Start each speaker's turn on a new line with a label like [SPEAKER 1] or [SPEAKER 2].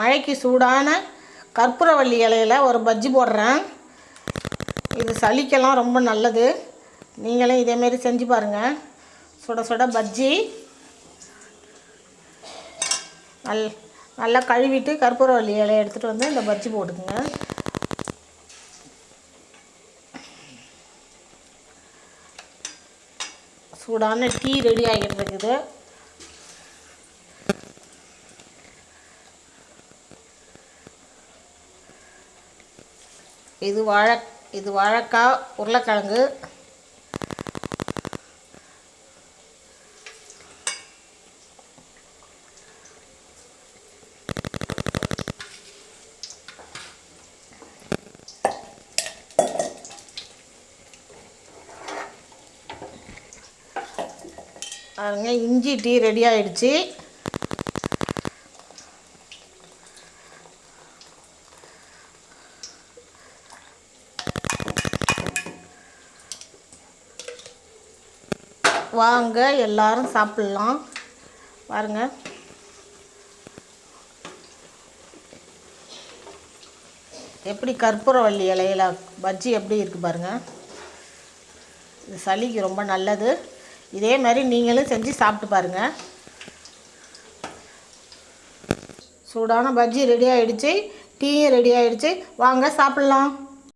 [SPEAKER 1] மழைக்கு சூடான கற்பூரவள்ளி இலையில் ஒரு பஜ்ஜி போடுறேன். இது சளிக்கெல்லாம் ரொம்ப நல்லது. நீங்களும் இதேமாரி செஞ்சு பாருங்கள். சுட சுட பஜ்ஜி நல்லா கழுவிட்டு கற்பூரவள்ளி இலையை எடுத்துகிட்டு வந்து இந்த பஜ்ஜி போட்டுக்குங்க. சூடான டீ ரெடி ஆகிட்டு இருக்குது. இது வாழைக்காய், உருளைக்கிழங்கு, பாருங்க. இஞ்சி டீ ரெடி ஆகிடுச்சு. வாங்க எல்லாரும் சாப்பிட்லாம். பாருங்கள், எப்படி கற்பூரவள்ளி இலையில பஜ்ஜி எப்படி இருக்குது பாருங்கள். இது சளிக்கு ரொம்ப நல்லது. இதே மாதிரி நீங்களும் செஞ்சு சாப்பிட்டு பாருங்கள். சூடான பஜ்ஜி ரெடி ஆகிடுச்சு, டீயும் ரெடி ஆகிடுச்சு. வாங்க சாப்பிட்லாம்.